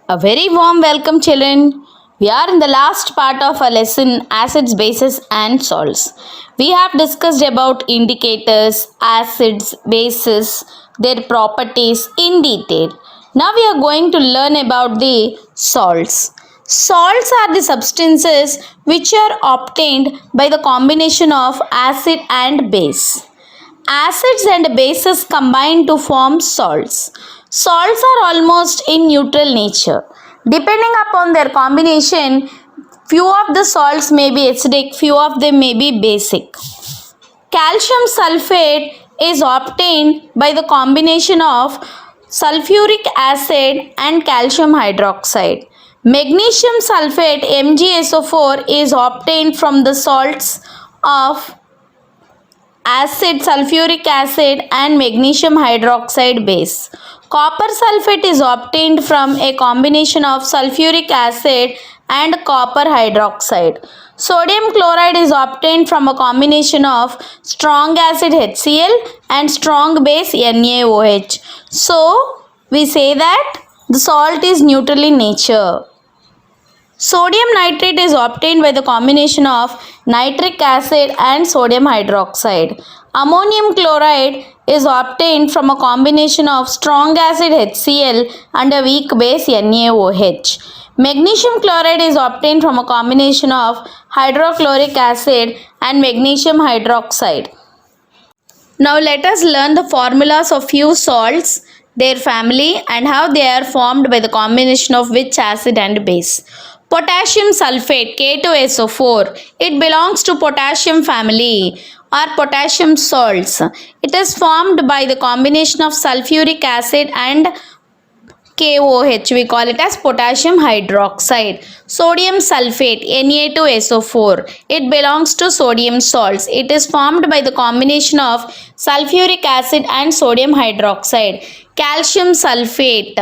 A very warm welcome, children. We are in the last part of our lesson acids, bases, and salts. We have discussed about indicators, acids, bases, their properties in detail. Now we are going to learn about the salts. Salts are the substances which are obtained by the combination of acid and base. Acids and bases combine to form salts. Salts are almost in neutral nature. Depending upon their combination, few of the salts may be acidic, few of them may be basic. Calcium sulfate is obtained by the combination of sulfuric acid and calcium hydroxide. Magnesium sulfate MgSO4 is obtained from the salts of acid, sulfuric acid and magnesium hydroxide base. Copper sulfate is obtained from a combination of sulfuric acid and copper hydroxide. Sodium chloride is obtained from a combination of strong acid HCl and strong base NaOH. So, we say that the salt is neutral in nature. Sodium nitrate is obtained by the combination of nitric acid and sodium hydroxide. Ammonium chloride is obtained from a combination of strong acid HCl and a weak base NaOH. Magnesium chloride is obtained from a combination of hydrochloric acid and magnesium hydroxide. Now let us learn the formulas of few salts, their family and how they are formed by the combination of which acid and base. Potassium sulfate K2SO4. It belongs to potassium family or potassium salts. It is formed by the combination of sulfuric acid and KOH. We call it as potassium hydroxide. Sodium sulfate Na2SO4. It belongs to sodium salts. It is formed by the combination of sulfuric acid and sodium hydroxide. Calcium sulfate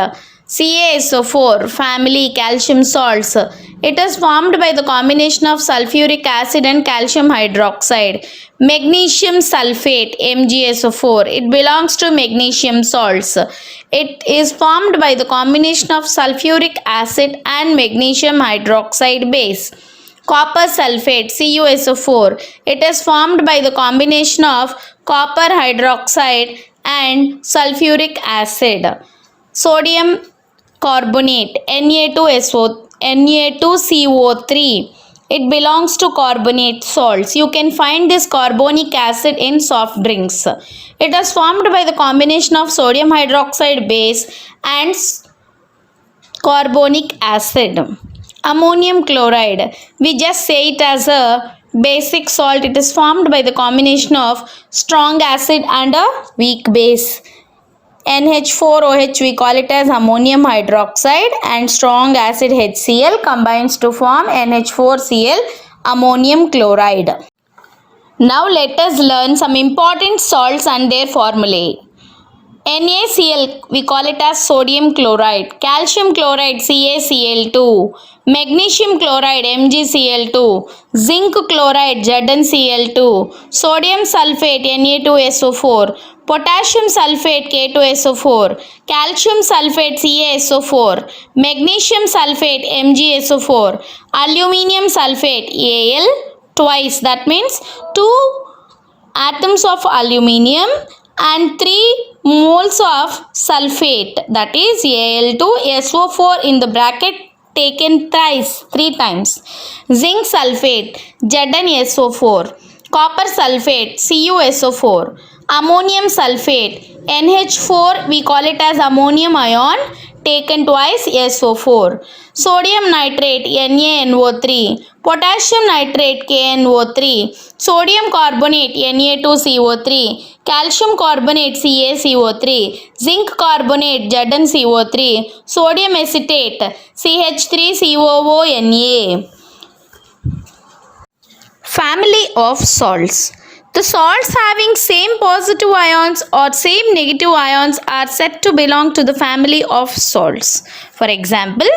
CaSO4 family calcium salts. It is formed by the combination of sulfuric acid and calcium hydroxide. Magnesium sulfate MgSO4. It belongs to magnesium salts. It is formed by the combination of sulfuric acid and magnesium hydroxide base. Copper sulfate CuSO4. It is formed by the combination of copper hydroxide and sulfuric acid. Sodium carbonate Na2CO3. It belongs to carbonate salts. You can find this carbonic acid in soft drinks. It is formed by the combination of sodium hydroxide base and carbonic acid. Ammonium chloride. We just say it as a basic salt. It is formed by the combination of strong acid and a weak base. NH4OH, we call it as ammonium hydroxide, and strong acid HCl combines to form NH4Cl, ammonium chloride. Now let us learn some important salts and their formulae. NaCl, we call it as sodium chloride. Calcium chloride CaCl2. Magnesium chloride MgCl2. Zinc chloride ZnCl2. Sodium sulfate Na2SO4. Potassium sulfate K2SO4. Calcium sulfate CaSO4. Magnesium sulfate MgSO4. Aluminium sulfate Al twice, that means 2 atoms of aluminium and 3 moles of sulfate, that is Al2SO4 in the bracket taken thrice, 3 times. Zinc sulfate ZnSO4. Copper sulfate CuSO4. Ammonium sulfate NH4, we call it as ammonium ion taken twice SO4. Sodium nitrate NaNO3. Potassium nitrate KNO3. Sodium carbonate Na2CO3. Calcium carbonate CaCO3. Zinc carbonate ZnCO3. Sodium acetate CH3COONA. Family of salts. The salts having same positive ions or same negative ions are said to belong to the family of salts. For example,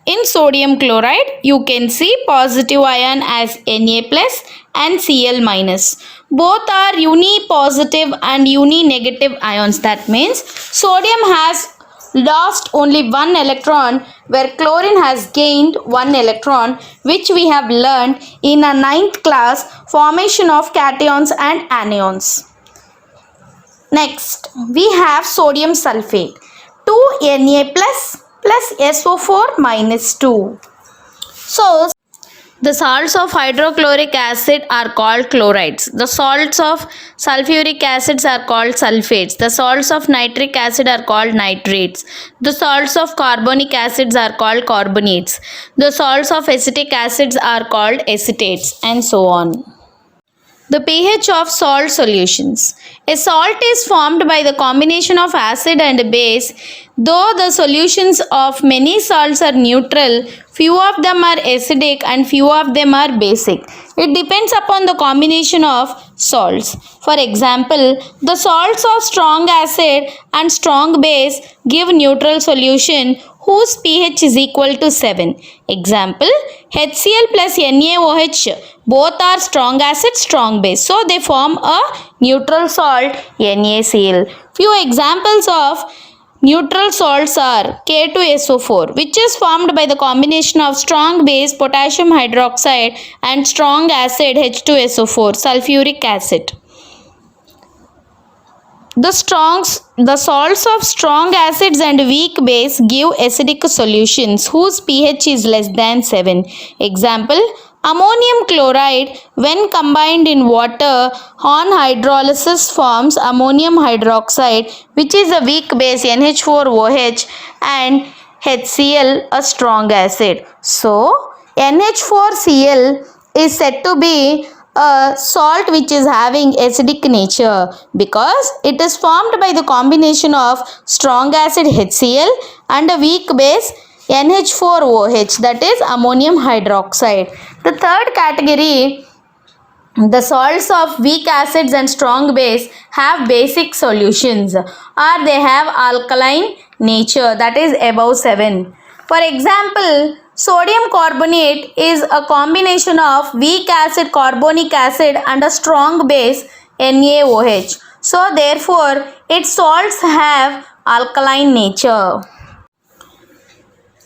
in sodium chloride, you can see positive ion as Na plus and Cl minus. Both are uni positive and uni negative ions. That means sodium has lost only one electron, where chlorine has gained one electron, which we have learned in a ninth class, formation of cations and anions. Next, we have sodium sulfate, 2Na plus SO4 minus 2. So, the salts of hydrochloric acid are called chlorides. The salts of sulfuric acids are called sulfates. The salts of nitric acid are called nitrates. The salts of carbonic acids are called carbonates. The salts of acetic acids are called acetates, and so on. The pH of salt solutions. A salt is formed by the combination of acid and base. Though the solutions of many salts are neutral, few of them are acidic and few of them are basic. It depends upon the combination of salts. For example, the salts of strong acid and strong base give neutral solution whose pH is equal to 7. Example, HCl plus NaOH, both are strong acid, strong base. So they form a neutral salt, NaCl. Few examples of neutral salts are K2SO4, which is formed by the combination of strong base potassium hydroxide and strong acid H2SO4, sulfuric acid. The salts of strong acids and weak base give acidic solutions whose pH is less than 7. Example, ammonium chloride when combined in water on hydrolysis forms ammonium hydroxide, which is a weak base NH4OH, and HCl, a strong acid. So, NH4Cl is said to be a salt which is having acidic nature because it is formed by the combination of strong acid HCl and a weak base NH4OH, that is ammonium hydroxide. The third category, the salts of weak acids and strong base have basic solutions or they have alkaline nature, that is above 7. For example, sodium carbonate is a combination of weak acid carbonic acid and a strong base NaOH. So therefore, its salts have alkaline nature.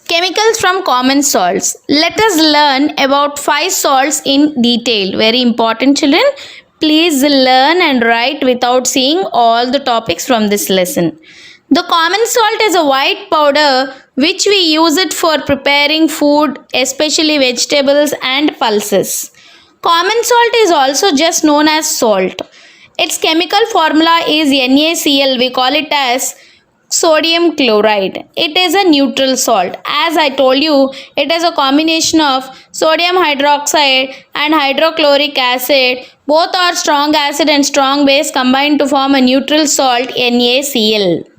Chemicals from common salts. Let us learn about 5 salts in detail. Very important, children. Please learn and write without seeing all the topics from this lesson. The common salt is a white powder which we use it for preparing food, especially vegetables and pulses. Common salt is also just known as salt. Its chemical formula is NaCl. We call it as sodium chloride. It is a neutral salt. As I told you, it is a combination of sodium hydroxide and hydrochloric acid. Both are strong acid and strong base combined to form a neutral salt, NaCl.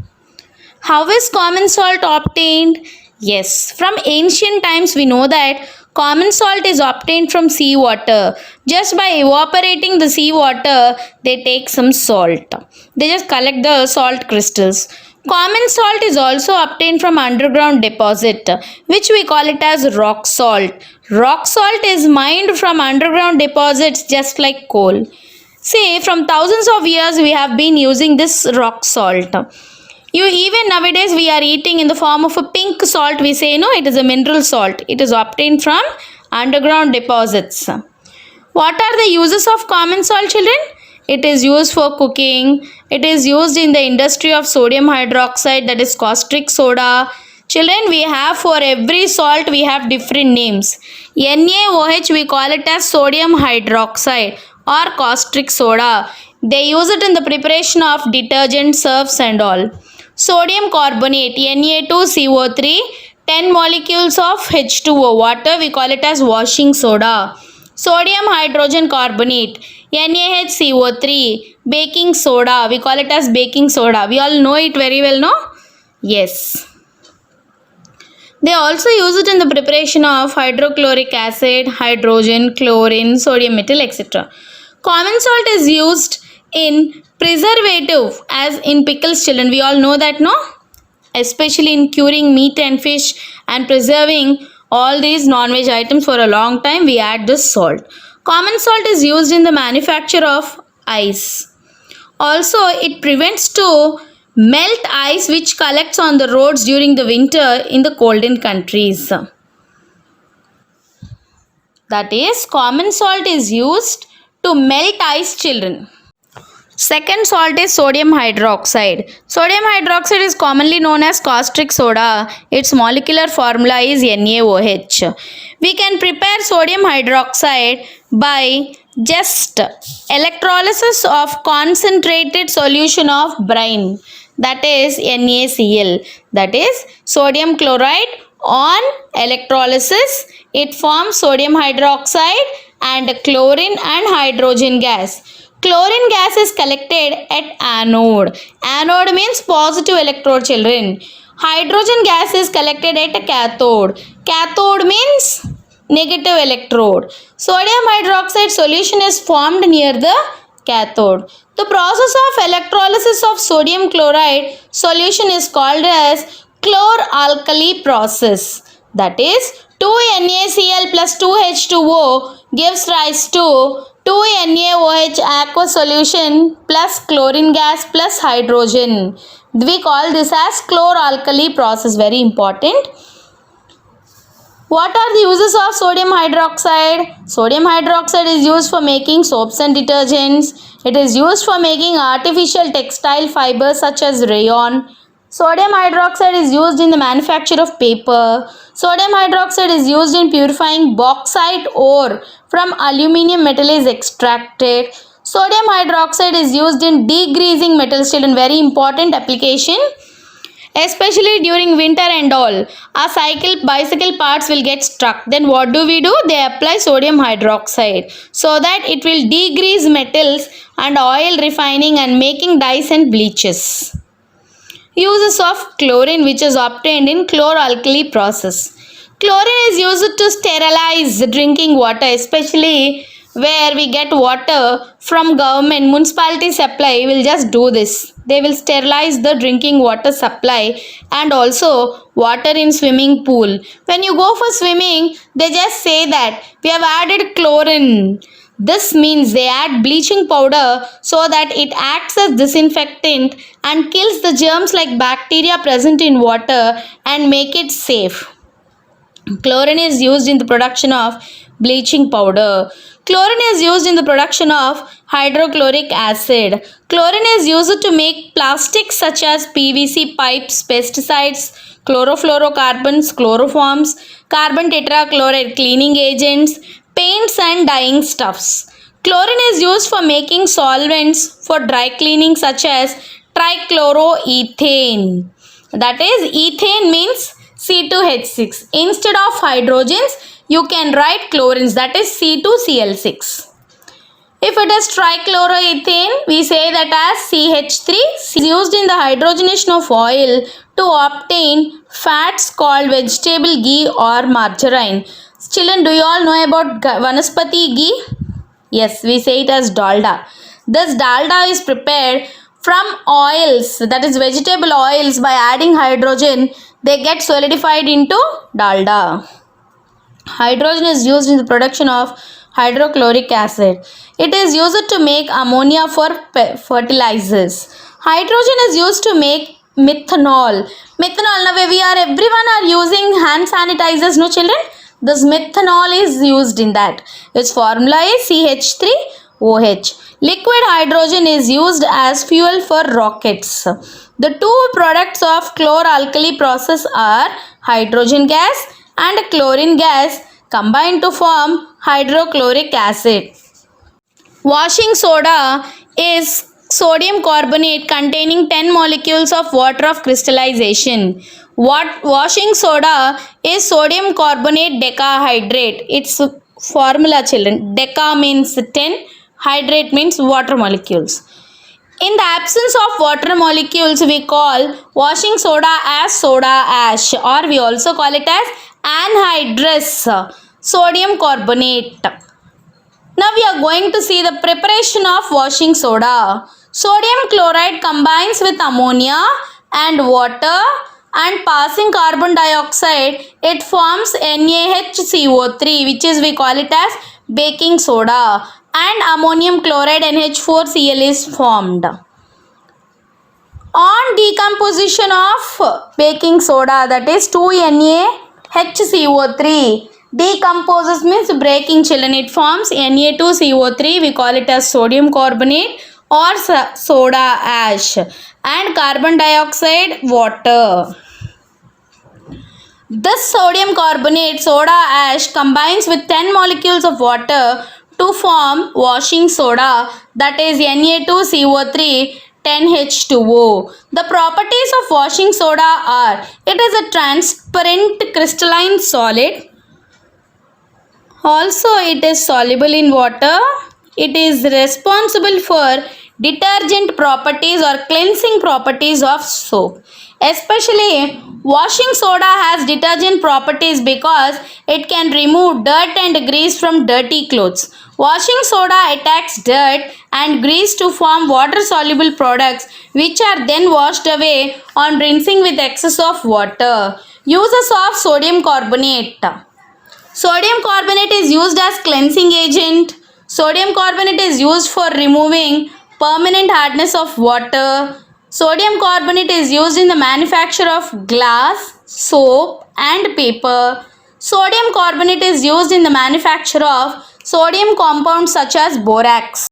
How is common salt obtained? Yes, from ancient times we know that common salt is obtained from seawater. Just by evaporating the seawater, they take some salt. They just collect the salt crystals. Common salt is also obtained from underground deposit, which we call it as rock salt. Rock salt is mined from underground deposits just like coal. See, from thousands of years we have been using this rock salt. Even nowadays we are eating in the form of a pink salt. We say no, it is a mineral salt. It is obtained from underground deposits. What are the uses of common salt, children? It is used for cooking. It is used in the industry of sodium hydroxide, that is caustic soda. Children, we have for every salt we have different names. NaOH we call it as sodium hydroxide or caustic soda. They use it in the preparation of detergent, surfs and all. Sodium carbonate, Na2CO3, 10 molecules of H2O, water, we call it as washing soda. Sodium hydrogen carbonate, NaHCO3, baking soda, we call it as baking soda. We all know it very well, no? Yes. They also use it in the preparation of hydrochloric acid, hydrogen, chlorine, sodium metal, etc. Common salt is used in preservative as in pickles, children. We all know that, no? Especially in curing meat and fish and preserving all these non-veg items for a long time, we add this salt. Common salt is used in the manufacture of ice. Also, it prevents to Melt ice which collects on the roads during the winter in the colder countries. That is, common salt is used to melt ice, children. Second salt is sodium hydroxide. Sodium hydroxide is commonly known as caustic soda. Its molecular formula is NaOH. We can prepare sodium hydroxide by just electrolysis of concentrated solution of brine, that is NaCl, that is sodium chloride. On electrolysis it forms sodium hydroxide and chlorine and hydrogen gas. Chlorine gas is collected at anode. Anode means positive electrode, children. Hydrogen gas is collected at a cathode. Cathode means negative electrode. Sodium hydroxide solution is formed near the cathode. The process of electrolysis of sodium chloride solution is called as chlor-alkali process. That is 2NaCl plus 2H2O gives rise to 2NaOH aqueous solution plus chlorine gas plus hydrogen. We call this as chlor-alkali process. Very important. What are the uses of sodium hydroxide? Sodium hydroxide is used for making soaps and detergents. It is used for making artificial textile fibers such as rayon. Sodium hydroxide is used in the manufacture of paper. Sodium hydroxide is used in purifying bauxite ore from aluminium metal is extracted. Sodium hydroxide is used in degreasing metals, children. Very important application. Especially during winter and all. Our bicycle parts will get stuck. Then what do? They apply sodium hydroxide so that it will degrease metals and oil refining and making dyes and bleaches. Uses of chlorine which is obtained in chlor-alkali process. Chlorine is used to sterilize drinking water, especially where we get water from government, municipality supply will just do this. They will sterilize the drinking water supply and also water in swimming pool. When you go for swimming, they just say that we have added chlorine. This means they add bleaching powder so that it acts as disinfectant and kills the germs like bacteria present in water and make it safe. Chlorine is used in the production of bleaching powder. Chlorine is used in the production of hydrochloric acid. Chlorine is used to make plastics such as PVC pipes, pesticides, chlorofluorocarbons, chloroforms, carbon tetrachloride cleaning agents, paints and dyeing stuffs. Chlorine is used for making solvents for dry cleaning such as trichloroethane. That is, ethane means C2H6. Instead of hydrogens, you can write chlorines, that is C2Cl6. If it is trichloroethane, we say that as CH3. Is used in the hydrogenation of oil to obtain fats called vegetable ghee or margarine. Children, do you all know about Vanaspati ghee? Yes, we say it as dalda. This dalda is prepared from oils, that is vegetable oils. By adding hydrogen, they get solidified into dalda. Hydrogen is used in the production of hydrochloric acid. It is used to make ammonia for fertilizers. Hydrogen is used to make methanol. Methanol, now everyone are using hand sanitizers, no children? This methanol is used in that. Its formula is CH3OH. Liquid hydrogen is used as fuel for rockets. The two products of chlor-alkali process are hydrogen gas and chlorine gas combined to form hydrochloric acid. Washing soda is sodium carbonate containing 10 molecules of water of crystallization. Washing soda is sodium carbonate decahydrate. Its formula, children. Deca means 10, hydrate means water molecules. In the absence of water molecules, we call washing soda as soda ash, or we also call it as anhydrous sodium carbonate. Now we are going to see the preparation of washing soda. Sodium chloride combines with ammonia and water and passing carbon dioxide, it forms NaHCO3, which is we call it as baking soda, and ammonium chloride NH4Cl is formed. On decomposition of baking soda, that is 2NaHCO3. Decomposes means breaking, children. It forms Na2CO3. We call it as sodium carbonate or soda ash, and carbon dioxide, water. This sodium carbonate soda ash combines with 10 molecules of water to form washing soda, that is Na2CO3 10H2O. The properties of washing soda are: it is a transparent crystalline solid. Also, it is soluble in water. It is responsible for detergent properties or cleansing properties of soap. Especially, washing soda has detergent properties because it can remove dirt and grease from dirty clothes. Washing soda attacks dirt and grease to form water-soluble products, which are then washed away on rinsing with excess of water. Uses of sodium carbonate. Sodium carbonate is used as cleansing agent. Sodium carbonate is used for removing permanent hardness of water. Sodium carbonate is used in the manufacture of glass, soap, and paper. Sodium carbonate is used in the manufacture of sodium compounds such as borax.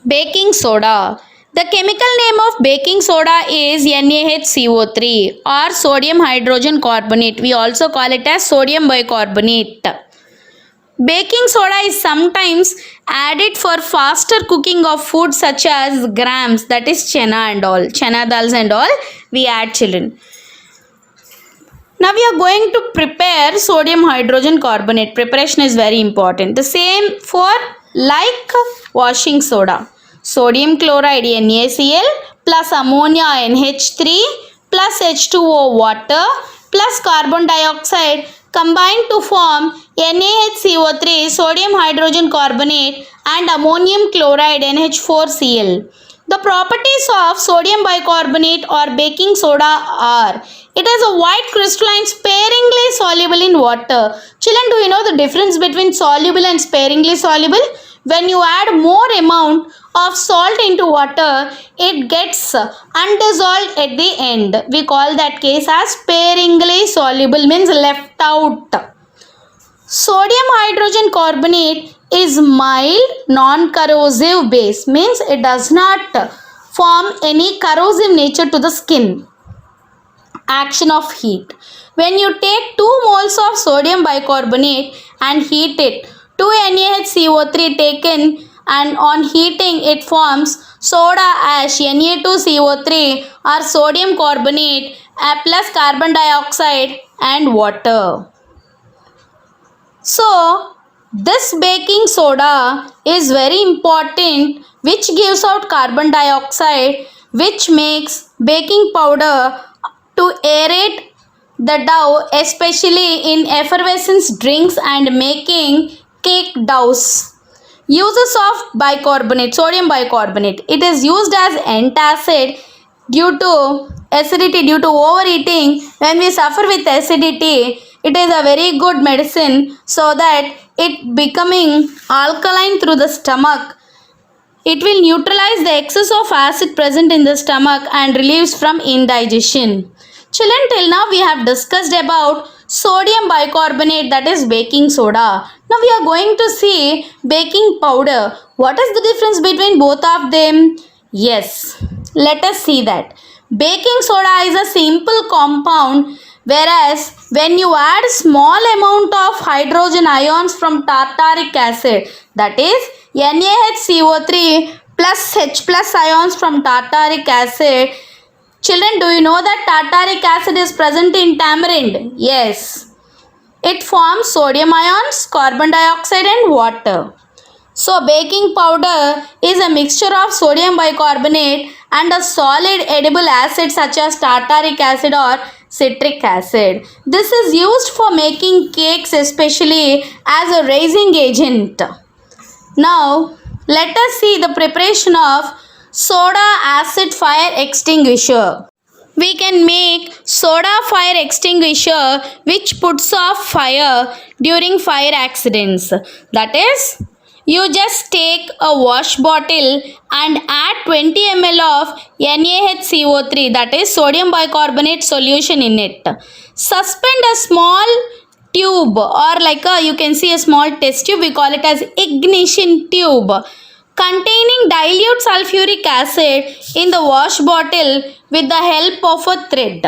Baking soda. The chemical name of baking soda is NaHCO3 or sodium hydrogen carbonate. We also call it as sodium bicarbonate. Baking soda is sometimes added for faster cooking of food such as grams, that is chana and all, chana dals and all we add, children. Now we are going to prepare sodium hydrogen carbonate. Preparation is very important. The same for like washing soda. Sodium chloride NaCl plus ammonia NH3 plus H2O water plus carbon dioxide combine to form NaHCO3 sodium hydrogen carbonate and ammonium chloride NH4Cl. The properties of sodium bicarbonate or baking soda are: it is a white crystalline sparingly soluble in water. Children, do you know the difference between soluble and sparingly soluble? When you add more amount of salt into water, it gets undissolved at the end. We call that case as sparingly soluble, means left out. Sodium hydrogen carbonate is mild non-corrosive base, means it does not form any corrosive nature to the skin. Action of heat. When you take 2 moles of sodium bicarbonate and heat it, 2 NaHCO3 taken, and on heating it forms soda ash Na2CO3 or sodium carbonate plus carbon dioxide and water. So, this baking soda is very important, which gives out carbon dioxide, which makes baking powder to aerate the dough, especially in effervescence drinks and making cake doughs. Uses of bicarbonate, sodium bicarbonate. It is used as antacid due to acidity, due to overeating. When we suffer with acidity, it is a very good medicine so that it becoming alkaline through the stomach. It will neutralize the excess of acid present in the stomach and relieves from indigestion. Children, till now we have discussed about sodium bicarbonate, that is baking soda. Now we are going to see baking powder. What is the difference between both of them? Yes, let us see that. Baking soda is a simple compound, whereas when you add small amount of hydrogen ions from tartaric acid, that is NaHCO3 plus H plus ions from tartaric acid. Children, do you know that tartaric acid is present in tamarind? Yes. It forms sodium ions, carbon dioxide and water. So, baking powder is a mixture of sodium bicarbonate and a solid edible acid such as tartaric acid or citric acid. This is used for making cakes, especially as a raising agent. Now, let us see the preparation of soda acid fire extinguisher. We can make soda fire extinguisher which puts off fire during fire accidents. That is, You just take a wash bottle and add 20 ml of NaHCO3, that is sodium bicarbonate solution in it. Suspend a small tube or like a, you can see a small test tube, we call it as ignition tube, containing dilute sulfuric acid in the wash bottle with the help of a thread.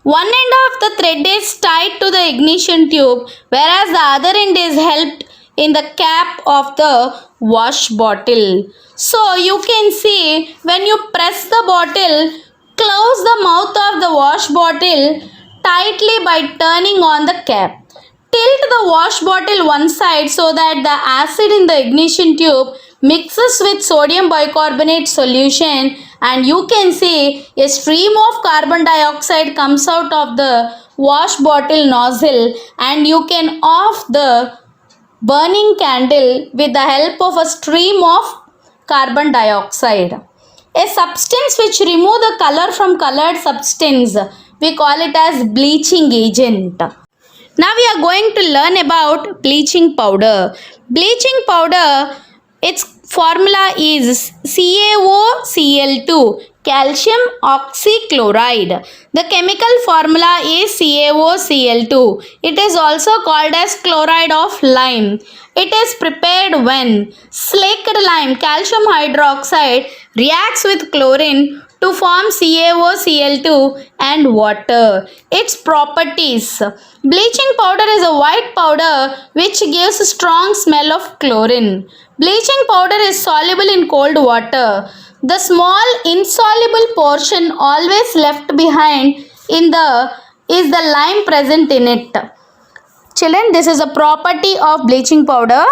One end of the thread is tied to the ignition tube, whereas the other end is held in the cap of the wash bottle. So you can see when you press the bottle, close the mouth of the wash bottle tightly by turning on the cap. Tilt the wash bottle one side so that the acid in the ignition tube mixes with sodium bicarbonate solution, and you can see a stream of carbon dioxide comes out of the wash bottle nozzle, and you can off the burning candle with the help of a stream of carbon dioxide. A substance which remove the color from colored substance, we call it as bleaching agent. Now we are going to learn about bleaching powder. Bleaching powder, its formula is CaOCl2, calcium oxychloride. The chemical formula is CaOCl2. It is also called as chloride of lime. It is prepared when slaked lime, calcium hydroxide, reacts with chlorine to form CaOCl2 and water. Its properties. Bleaching powder is a white powder which gives a strong smell of chlorine. Bleaching powder is soluble in cold water. The small insoluble portion always left behind is the lime present in it. Children, this is a property of bleaching powder.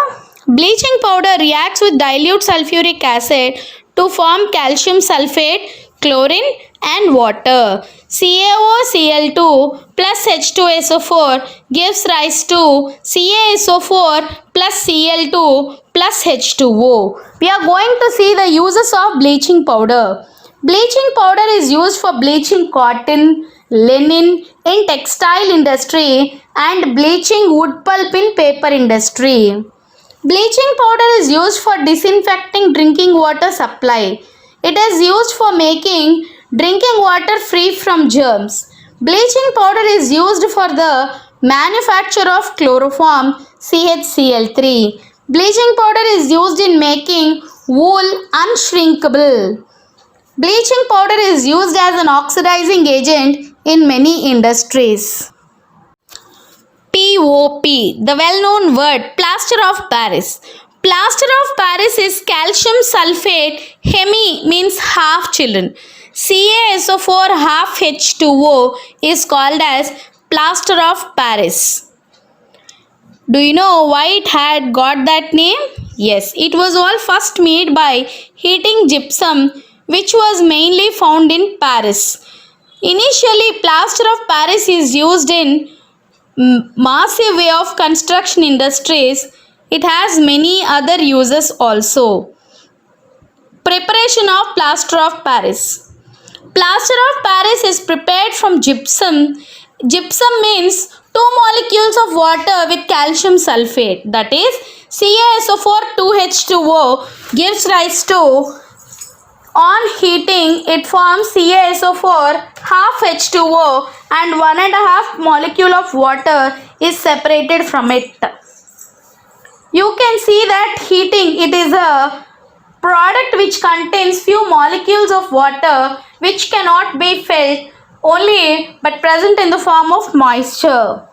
Bleaching powder reacts with dilute sulfuric acid to form calcium sulfate, chlorine and water. CaOCl2 plus H2SO4 gives rise to CaSO4 plus Cl2 plus H2O. We are going to see the uses of bleaching powder. Bleaching powder is used for bleaching cotton, linen in textile industry and bleaching wood pulp in paper industry. Bleaching powder is used for disinfecting drinking water supply. It is used for making drinking water free from germs. Bleaching powder is used for the manufacture of chloroform CHCl3. Bleaching powder is used in making wool unshrinkable. Bleaching powder is used as an oxidizing agent in many industries. POP, the well-known word plaster of Paris. Plaster of Paris is calcium sulfate. Hemi means half, children. CaSO4 half H2O is called as plaster of Paris. Do you know why it had got that name? Yes, it was all first made by heating gypsum, which was mainly found in Paris. Initially, plaster of Paris is used in massive way of construction industries. It has many other uses also. Preparation of plaster of Paris. Plaster of Paris is prepared from gypsum. Gypsum means two molecules of water with calcium sulfate, that is CaSO4 2H2O gives rise to, on heating it forms CaSO4 half H2O and 1.5 molecule of water is separated from it. You can see that heating, it is a product which contains few molecules of water which cannot be felt only but present in the form of moisture.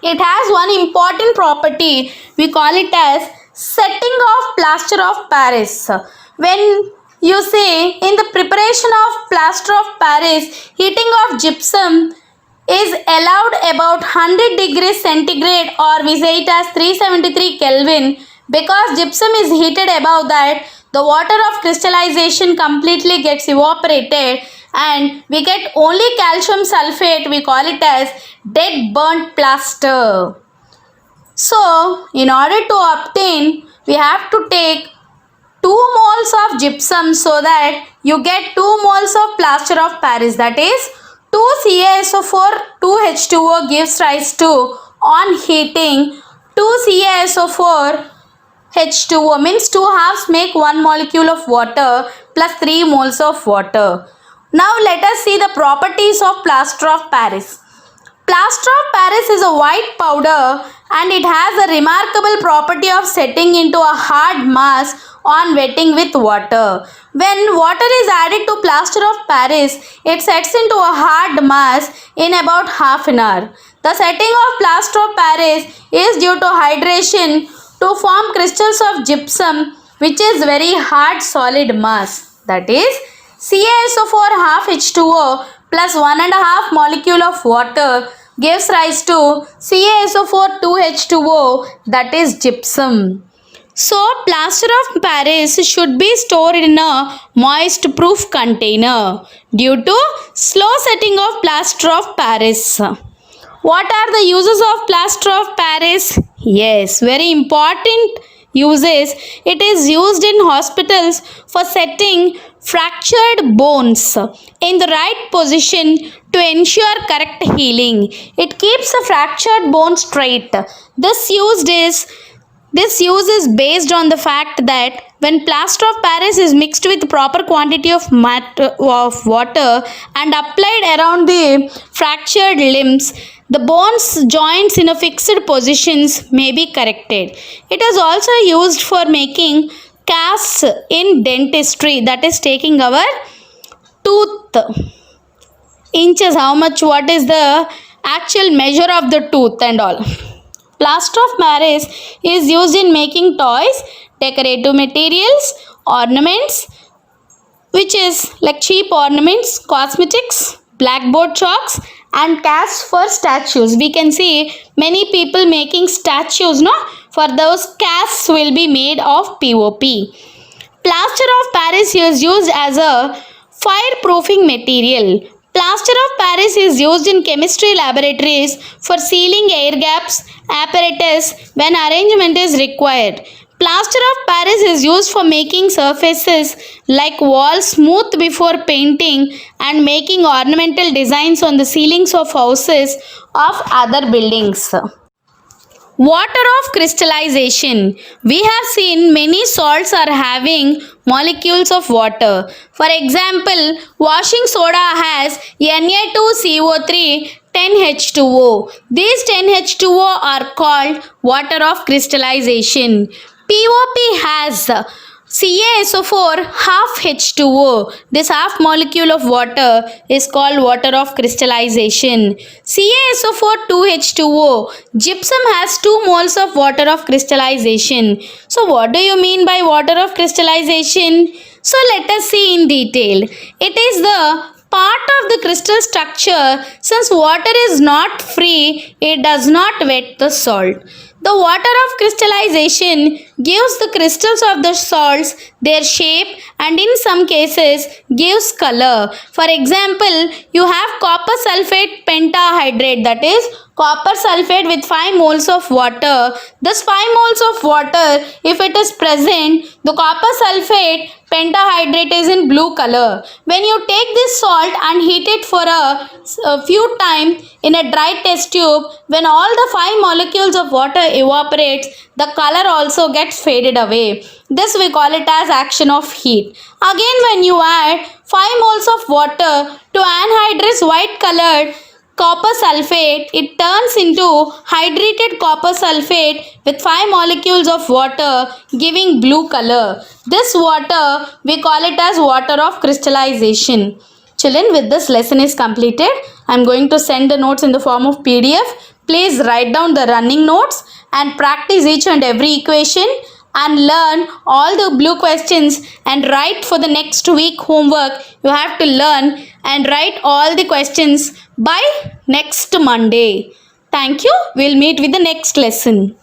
It has one important property, we call it as setting of plaster of Paris. When you see in the preparation of plaster of Paris, heating of gypsum is allowed about 100 degrees centigrade, or we say it as 373 Kelvin. Because gypsum is heated above that, the water of crystallization completely gets evaporated and we get only calcium sulfate, we call it as dead burnt plaster. So, in order to obtain, we have to take 2 moles of gypsum so that you get 2 moles of plaster of Paris, that is 2 CaSO4 2H2O gives rise to, on heating, 2 CaSO4 H2O means 2 halves make 1 molecule of water plus 3 moles of water. Now let us see the properties of plaster of Paris. Plaster of Paris is a white powder and it has a remarkable property of setting into a hard mass on wetting with water. When water is added to plaster of Paris, it sets into a hard mass in about half an hour. The setting of plaster of Paris is due to hydration to form crystals of gypsum, which is very hard solid mass. That is CaSO4 half H2O plus 1.5 molecule of water gives rise to CaSO4 2H2O, that is gypsum. So plaster of Paris should be stored in a moist proof container due to slow setting of plaster of Paris. What are the uses of plaster of Paris? Yes, very important uses. It is used in hospitals for setting fractured bones in the right position to ensure correct healing. It keeps the fractured bone straight. This use is based on the fact that when plaster of Paris is mixed with proper quantity of water and applied around the fractured limbs, the bones joints in a fixed positions may be corrected. It is also used for making casts in dentistry, that is taking our tooth inches, how much, what is the actual measure of the tooth and all. Plaster of Paris is used in making toys, decorative materials, ornaments, which is like cheap ornaments, cosmetics, blackboard chalks, and casts for statues. We can see many people making statues, no? For those casts will be made of POP. Plaster of Paris is used as a fireproofing material. Plaster of Paris is used in chemistry laboratories for sealing air gaps, apparatus when arrangement is required. Plaster of Paris is used for making surfaces like walls smooth before painting and making ornamental designs on the ceilings of houses of other buildings. Water of crystallization. We have seen many salts are having molecules of water. For example, washing soda has Na2CO3 10H2O. These 10H2O are called water of crystallization. POP has CaSO4 half H2O. This half molecule of water is called water of crystallization. CaSO4 2H2O. Gypsum has 2 moles of water of crystallization. So what do you mean by water of crystallization? So let us see in detail. It is the part of the crystal structure. Since water is not free, it does not wet the salt. The water of crystallization gives the crystals of the salts their shape and in some cases gives color. For example, you have copper sulfate pentahydrate, that is copper sulfate with 5 moles of water. This 5 moles of water, if it is present, the copper sulfate pentahydrate is in blue color. When you take this salt and heat it for a few times in a dry test tube, when all the 5 molecules of water evaporates, the color also gets faded away. This we call it as action of heat. Again, when you add 5 moles of water to anhydrous white colored copper sulfate, it turns into hydrated copper sulfate with 5 molecules of water giving blue color. This water we call it as water of crystallization. Children, with this lesson is completed, I am going to send the notes in the form of PDF. Please write down the running notes and practice each and every equation and learn all the blue questions and write for the next week homework. You have to learn and write all the questions by next Monday. Thank you. We'll meet with the next lesson.